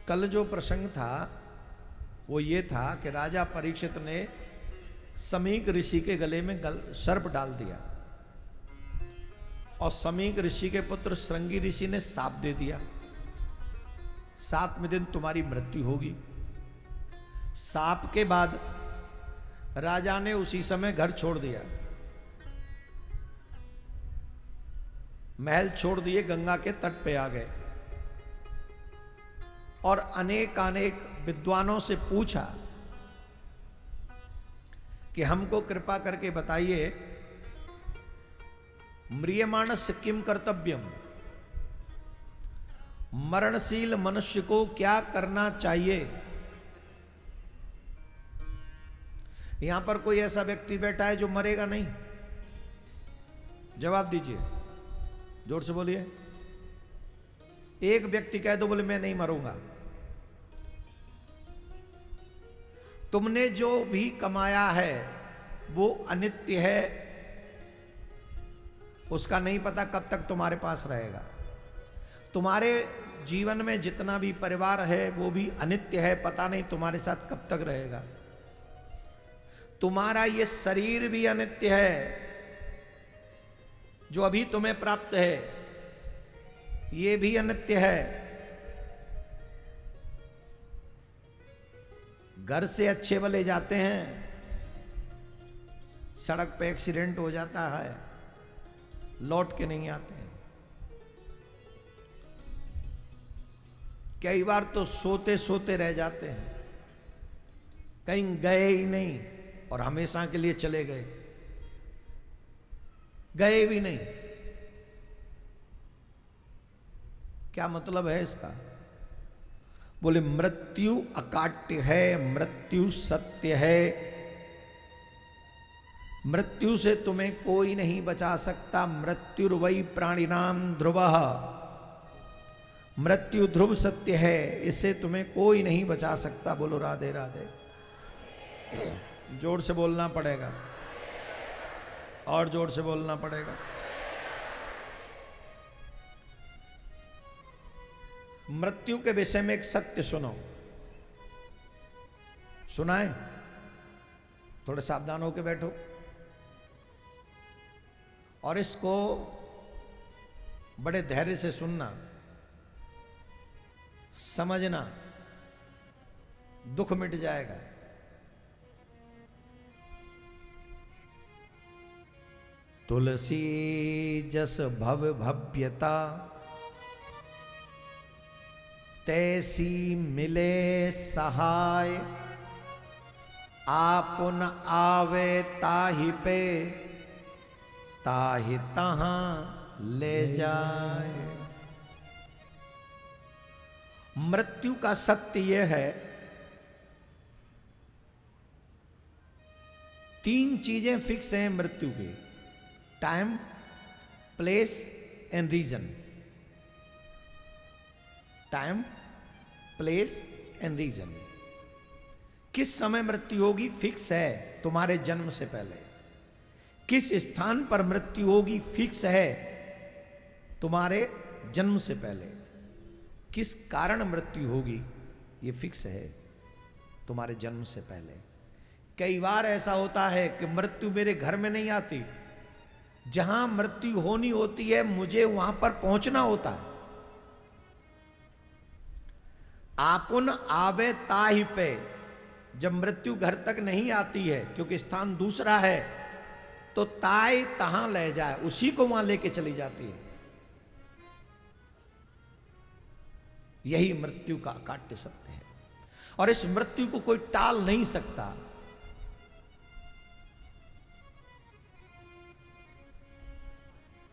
कल जो प्रसंग था वो ये था कि राजा परीक्षित ने समीक ऋषि के गले में सर्प डाल दिया और समीक ऋषि के पुत्र श्रृंगी ऋषि ने साप दे दिया, 7वें दिन तुम्हारी मृत्यु होगी। साप के बाद राजा ने उसी समय घर छोड़ दिया, महल छोड़ दिए, गंगा के तट पे आ गए और अनेक विद्वानों से पूछा कि हमको कृपा करके बताइए म्रियमाणस्य किम कर्तव्यम, मरणशील मनुष्य को क्या करना चाहिए। यहां पर कोई ऐसा व्यक्ति बैठा है जो मरेगा नहीं? जवाब दीजिए, जोर से बोलिए। एक व्यक्ति कह दो बोले मैं नहीं मरूंगा। तुमने जो भी कमाया है वो अनित्य है, उसका नहीं पता कब तक तुम्हारे पास रहेगा। तुम्हारे जीवन में जितना भी परिवार है वो भी अनित्य है, पता नहीं तुम्हारे साथ कब तक रहेगा। तुम्हारा ये शरीर भी अनित्य है, जो अभी तुम्हें प्राप्त है ये भी अनित्य है। घर से अच्छे भले जाते हैं, सड़क पे एक्सीडेंट हो जाता है, लौट के नहीं आते हैं। कई बार तो सोते सोते रह जाते हैं, कहीं गए ही नहीं और हमेशा के लिए चले गए, गए भी नहीं। क्या मतलब है इसका? बोले मृत्यु अकाट्य है, मृत्यु सत्य है, मृत्यु से तुम्हें कोई नहीं बचा सकता। मृत्युर्वै प्राणिनाम ध्रुवः, मृत्यु ध्रुव सत्य है, इससे तुम्हें कोई नहीं बचा सकता। बोलो राधे राधे। जोर से बोलना पड़ेगा और जोर से बोलना पड़ेगा। मृत्यु के विषय में एक सत्य सुनो, सुनाए? थोड़े सावधान होकर बैठो और इसको बड़े धैर्य से सुनना, समझना, दुख मिट जाएगा। तुलसी जस भव भव्यता, तैसी मिले सहाय, आपुन आवे ताहि पे, ताहि तहां ले जाए। मृत्यु का सत्य यह है, 3 चीजें फिक्स हैं मृत्यु की: time, place and reason. Time, place and reason. किस समय मृत्यु होगी फिक्स है, तुम्हारे जन्म से पहले। किस स्थान पर मृत्यु होगी फिक्स है, तुम्हारे जन्म से पहले। किस कारण मृत्यु होगी ये फिक्स है, तुम्हारे जन्म से पहले। कई बार ऐसा होता है कि मृत्यु मेरे घर में नहीं आती, जहां मृत्यु होनी होती है मुझे वहां पर पहुंचना होता है। आपुन आवे ताहि पे, जब मृत्यु घर तक नहीं आती है क्योंकि स्थान दूसरा है, तो ताई तहां ले जाए, उसी को वहां लेके चली जाती है। यही मृत्यु का अकाट्य सत्य है और इस मृत्यु को कोई टाल नहीं सकता।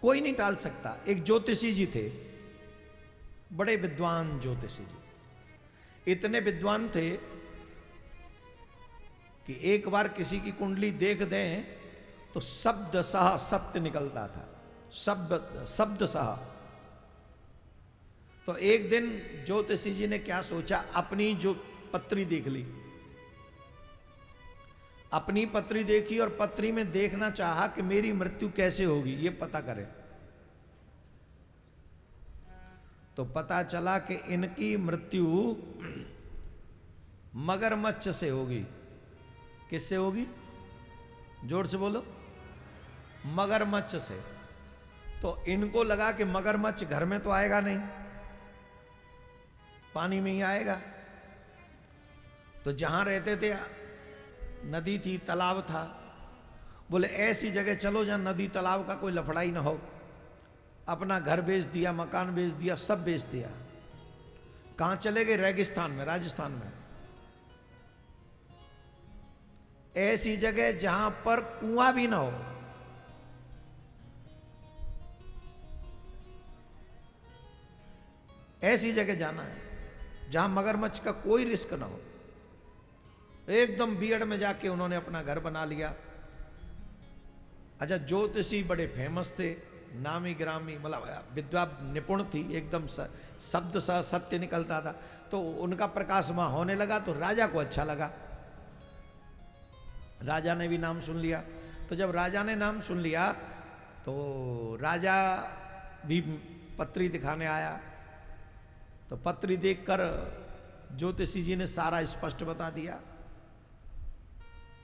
कोई नहीं टाल सकता। एक ज्योतिषी जी थे, बड़े विद्वान ज्योतिषी जी, इतने विद्वान थे कि एक बार किसी की कुंडली देख दें तो शब्द सह सत्य निकलता था, शब्द सह। तो एक दिन ज्योतिषी जी ने क्या सोचा, अपनी जो पत्री देख ली, अपनी पत्री देखी और पत्री में देखना चाहा कि मेरी मृत्यु कैसे होगी ये पता करें। तो पता चला कि इनकी मृत्यु मगरमच्छ से होगी। किससे होगी? जोर से बोलो। मगरमच्छ से। तो इनको लगा कि मगरमच्छ घर में तो आएगा नहीं, पानी में ही आएगा। तो जहां रहते थे नदी थी, तालाब था। बोले ऐसी जगह चलो जहां नदी तालाब का कोई लफड़ा ही ना हो। अपना घर बेच दिया, मकान बेच दिया, सब बेच दिया। कहां चले गए? रेगिस्तान में, राजस्थान में। ऐसी जगह जहां पर कुआं भी ना हो। ऐसी जगह जाना है जहां मगरमच्छ का कोई रिस्क ना हो। एकदम बीड़ में जाके उन्होंने अपना घर बना लिया। अच्छा, ज्योतिषी बड़े फेमस थे, नामी ग्रामी, मतलब विद्या निपुण थी, एकदम शब्द सा सत्य निकलता था। तो उनका प्रकाश वहां होने लगा तो राजा को अच्छा लगा। राजा ने भी नाम सुन लिया। तो जब राजा ने नाम सुन लिया तो राजा भी पत्री दिखाने आया। तो पत्री देखकर ज्योतिषी जी ने सारा स्पष्ट बता दिया।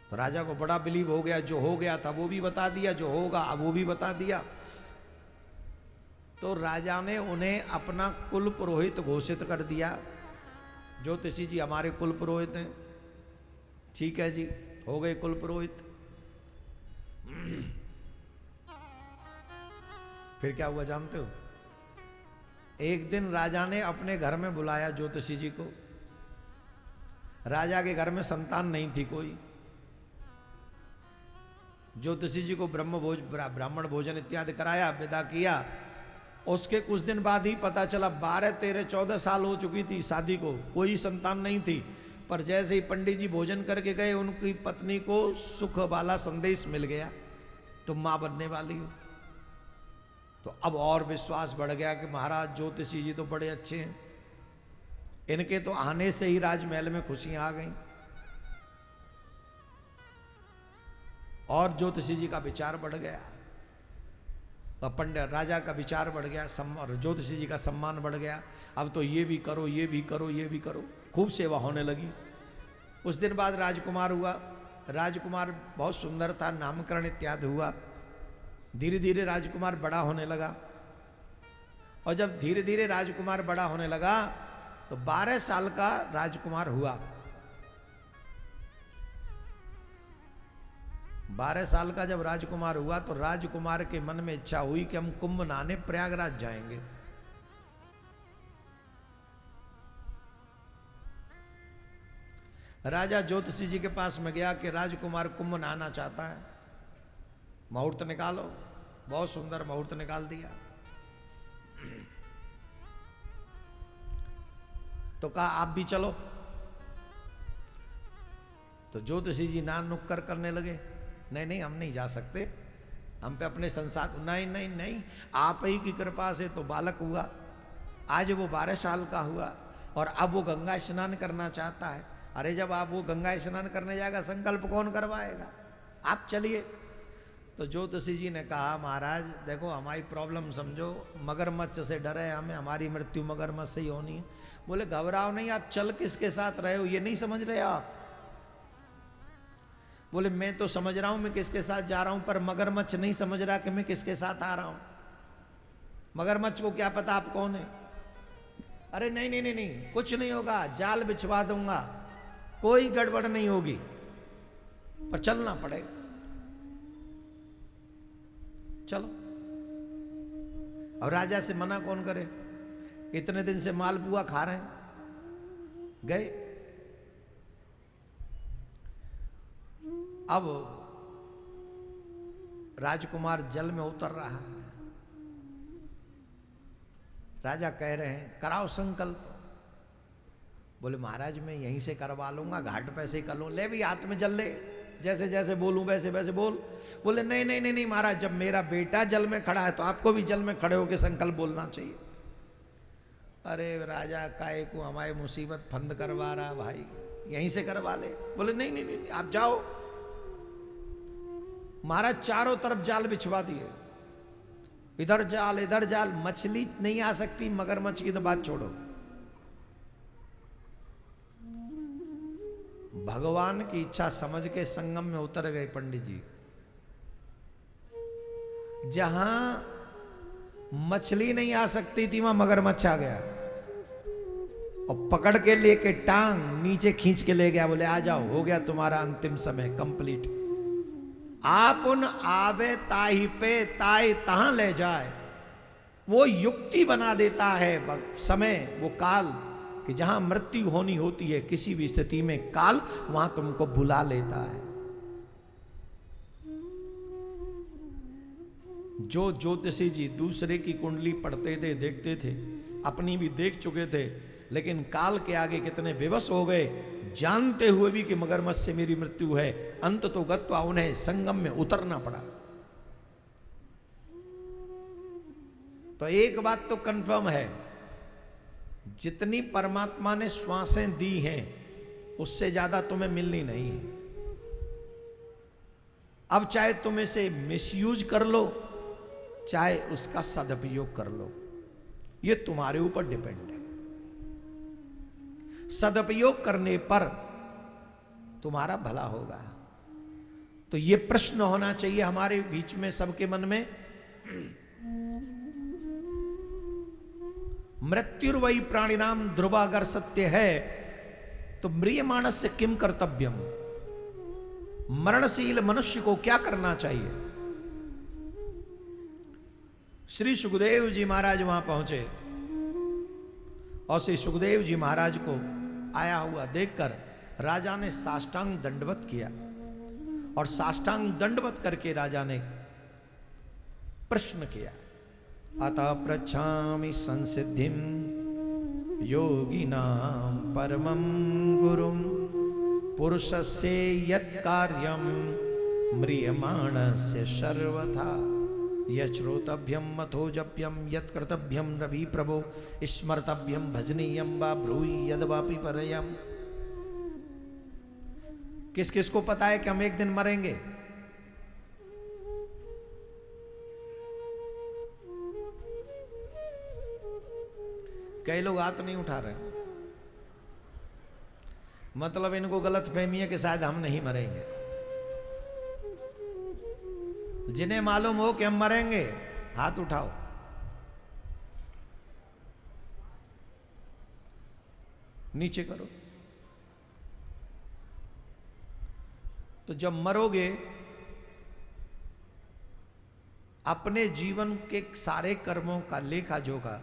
तो राजा को बड़ा बिलीव हो गया। जो हो गया था वो भी बता दिया, जो होगा अब वो भी बता दिया। तो राजा ने उन्हें अपना कुल पुरोहित घोषित कर दिया। ज्योतिषी जी हमारे कुल पुरोहित हैं। ठीक है जी, हो गए कुल पुरोहित। फिर क्या हुआ जानते हो? एक दिन राजा ने अपने घर में बुलाया ज्योतिषी जी को। राजा के घर में संतान नहीं थी कोई। ज्योतिषी जी को ब्राह्मण भोजन इत्यादि कराया, विदा किया। उसके कुछ दिन बाद ही पता चला 12, 13, 14 साल हो चुकी थी शादी को, कोई संतान नहीं थी। पर जैसे ही पंडित जी भोजन करके गए, उनकी पत्नी को सुख वाला संदेश मिल गया, तुम मां बनने वाली हो। तो अब और विश्वास बढ़ गया कि महाराज ज्योतिषी जी तो बड़े अच्छे हैं, इनके तो आने से ही राजमहल में खुशियां आ गई। और ज्योतिषी जी का विचार बढ़ गया, पंडित राजा का विचार बढ़ गया, और ज्योतिषी जी का सम्मान बढ़ गया। अब तो ये भी करो, ये भी करो, ये भी करो। खूब सेवा होने लगी। उस दिन बाद राजकुमार हुआ। राजकुमार बहुत सुंदर था, नामकरण इत्यादि हुआ। धीरे धीरे राजकुमार बड़ा होने लगा। और जब धीरे धीरे राजकुमार बड़ा होने लगा तो 12 साल का राजकुमार हुआ। 12 साल का जब राजकुमार हुआ तो राजकुमार के मन में इच्छा हुई कि हम कुंभ नहाने प्रयागराज जाएंगे। राजा ज्योतिषी जी के पास में गया कि राजकुमार कुंभ नहाना चाहता है, मुहूर्त निकालो। बहुत सुंदर मुहूर्त निकाल दिया। तो कहा आप भी चलो। तो ज्योतिषी जी नान नुक्कर करने लगे, नहीं नहीं हम नहीं जा सकते, हम पे अपने संसार, नहीं नहीं नहीं, आप ही की कृपा से तो बालक हुआ। आज वो 12 साल का हुआ और अब वो गंगा स्नान करना चाहता है। अरे जब आप वो गंगा स्नान करने जाएगा, संकल्प कौन करवाएगा? आप चलिए। तो ज्योतिषी जी ने कहा महाराज देखो हमारी प्रॉब्लम समझो, मगरमच्छ से डर है हमें, हमारी मृत्यु मगरमच्छ से ही होनी है। बोले घबराओ नहीं, आप चल किसके साथ रहे हो ये नहीं समझ रहे आप? बोले मैं तो समझ रहा हूं मैं किसके साथ जा रहा हूं, पर मगरमच्छ नहीं समझ रहा कि मैं किसके साथ आ रहा हूं। मगरमच्छ को क्या पता आप कौन है? अरे नहीं नहीं नहीं नहीं, कुछ नहीं होगा, जाल बिछवा दूंगा, कोई गड़बड़ नहीं होगी, पर चलना पड़ेगा। चलो। और राजा से मना कौन करे? इतने दिन से मालपुआ खा रहे हैं। गए। अब राजकुमार जल में उतर रहा है। राजा कह रहे हैं कराओ संकल्प। बोले महाराज मैं यहीं से करवा लूंगा, घाट पे से कर लूं। ले भी हाथ में जल ले, जैसे जैसे बोलूं वैसे वैसे बोल। बोले नहीं नहीं नहीं नहीं महाराज, जब मेरा बेटा जल में खड़ा है तो आपको भी जल में खड़े होकर संकल्प बोलना चाहिए। अरे राजा काहे को हमारी मुसीबत फंद करवा रहा भाई, यहीं से करवा ले। बोले नहीं नहीं नहीं आप जाओ। महाराज चारों तरफ जाल बिछवा दिए, इधर जाल, मछली नहीं आ सकती, मगरमच्छ की तो बात छोड़ो। भगवान की इच्छा समझ के संगम में उतर गए पंडित जी। जहां मछली नहीं आ सकती थी वहां मगरमच्छ आ गया और पकड़ के लेके टांग नीचे खींच के ले गया, बोले आ जाओ, हो गया तुम्हारा अंतिम समय कंप्लीट। आप उन आवे ताही पे ताई तहां ले जाए, वो युक्ति बना देता है समय, वो काल, कि जहां मृत्यु होनी होती है किसी भी स्थिति में, काल वहां तुमको बुला लेता है। जो ज्योतिषी जी दूसरे की कुंडली पढ़ते थे, देखते थे, अपनी भी देख चुके थे, लेकिन काल के आगे कितने विवश हो गए, जानते हुए भी कि मगरमच्छ से मेरी मृत्यु है। अंत तो गत्वा उन्हें संगम में उतरना पड़ा। तो एक बात तो कंफर्म है, जितनी परमात्मा ने श्वासें दी हैं उससे ज्यादा तुम्हें मिलनी नहीं है। अब चाहे तुम इसे मिसयूज कर लो, चाहे उसका सदुपयोग कर लो, यह तुम्हारे ऊपर डिपेंड है। सदुपयोग करने पर तुम्हारा भला होगा। तो यह प्रश्न होना चाहिए हमारे बीच में, सबके मन में, मृत्युर्वै प्राणिनाम ध्रुवा अगर सत्य है तो म्रियमाणस से किम कर्तव्यम, मरणशील मनुष्य को क्या करना चाहिए। श्री सुखदेव जी महाराज वहां पहुंचे और श्री सुखदेव जी महाराज को आया हुआ देखकर राजा ने साष्टांग दंडवत किया और साष्टांग दंडवत करके राजा ने प्रश्न किया, अतः पृच्छामि संसिद्धिम योगिनां परमं गुरुं पुरुषस्य यत् कार्यं म्रियमाणस्य सर्वथा यश्रोतभ्यं मथोजप्यं यत् कर्तव्यं रवि प्रभो स्मर्तव्यं भजनीयं वा ब्रूहि यद्वापि परयम्। किस किस को पता है कि हम एक दिन मरेंगे? कई लोग हाथ नहीं उठा रहे, मतलब इनको गलत फहमी है कि शायद हम नहीं मरेंगे। जिन्हें मालूम हो कि हम मरेंगे, हाथ उठाओ। नीचे करो। तो जब मरोगे, अपने जीवन के सारे कर्मों का लेखा जोखा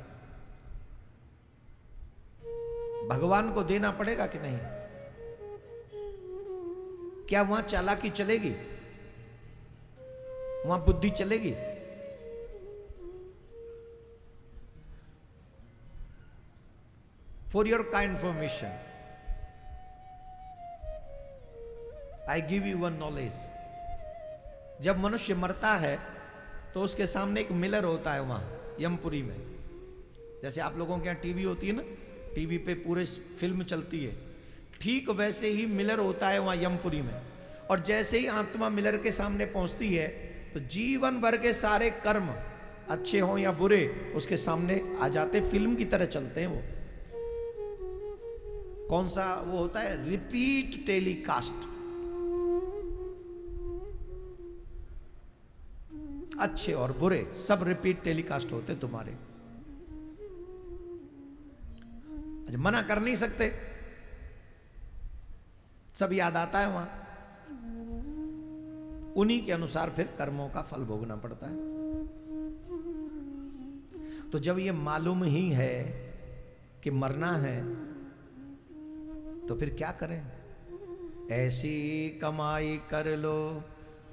भगवान को देना पड़ेगा कि नहीं? क्या वहां चालाकी चलेगी? वहां बुद्धि चलेगी? For your kind information I give you one knowledge. जब मनुष्य मरता है तो उसके सामने एक मिलर होता है वहां यमपुरी में। जैसे आप लोगों के यहां टीवी होती है ना, टीवी पे पूरे फिल्म चलती है, ठीक वैसे ही मिलर होता है वहां यमपुरी में। और जैसे ही आत्मा मिलर के सामने पहुंचती है तो जीवन भर के सारे कर्म, अच्छे हों या बुरे, उसके सामने आ जाते, फिल्म की तरह चलते हैं वो। कौन सा वो होता है? Repeat telecast. अच्छे और बुरे सब रिपीट टेलीकास्ट होते तुम्हारे। मना कर नहीं सकते, सब याद आता है वहां। उन्हीं के अनुसार फिर कर्मों का फल भोगना पड़ता है। तो जब ये मालूम ही है कि मरना है, तो फिर क्या करें? ऐसी कमाई कर लो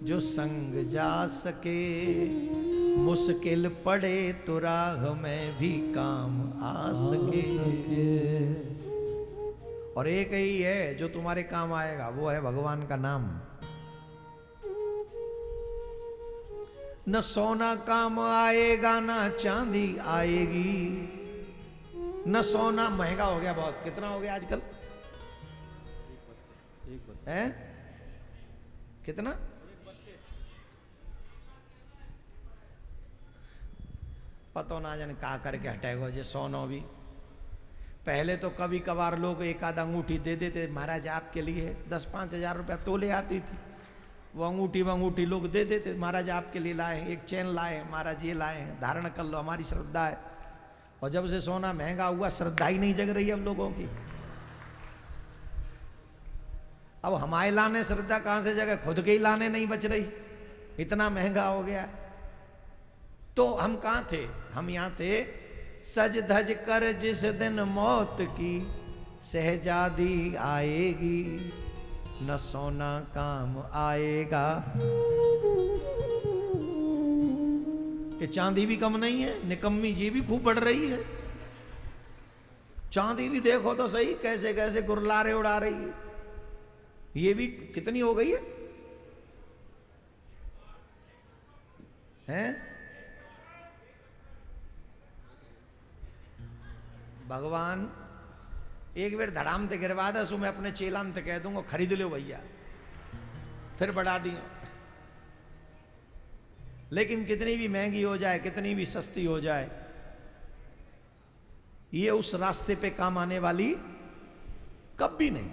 जो संग जा सके, मुश्किल पड़े तो राह में भी काम आ सके। और एक ही है जो तुम्हारे काम आएगा, वो है भगवान का नाम। न सोना काम आएगा, ना चांदी आएगी। न सोना महंगा हो गया बहुत। कितना हो गया आजकल? है कितना? पता ना जाने का करके हटेगा जे सोनो भी। पहले तो कभी कभार लोग एक आध अंगूठी दे देते, महाराज आपके लिए 10-5 हजार रुपया तोले आती थी, वो अंगूठी लोग दे देते, महाराज आपके लिए लाए, एक चैन लाए, महाराज ये लाए हैं, धारण कर लो, हमारी श्रद्धा है। और जब से सोना महंगा हुआ, श्रद्धा ही नहीं जग रही है अब लोगों की। अब हमारे लाने श्रद्धा कहां से जगह, खुद के ही लाने नहीं बच रही, इतना महंगा हो गया। तो हम कहां थे, हम यहां थे सज धज कर जिस दिन मौत की शहजादी आएगी, न सोना काम आएगा। ये चांदी भी कम नहीं है, निकम्मी जी भी खूब बढ़ रही है। चांदी भी देखो तो सही कैसे कैसे गुरलारे उड़ा रही है। ये भी कितनी हो गई है, हैं? भगवान एक बार धड़ाम ते गिरवा दे, सो मैं अपने चेलान ते कह दूंगा खरीद लो भैया, फिर बढ़ा दिया। लेकिन कितनी भी महंगी हो जाए, कितनी भी सस्ती हो जाए, ये उस रास्ते पे काम आने वाली कभी नहीं।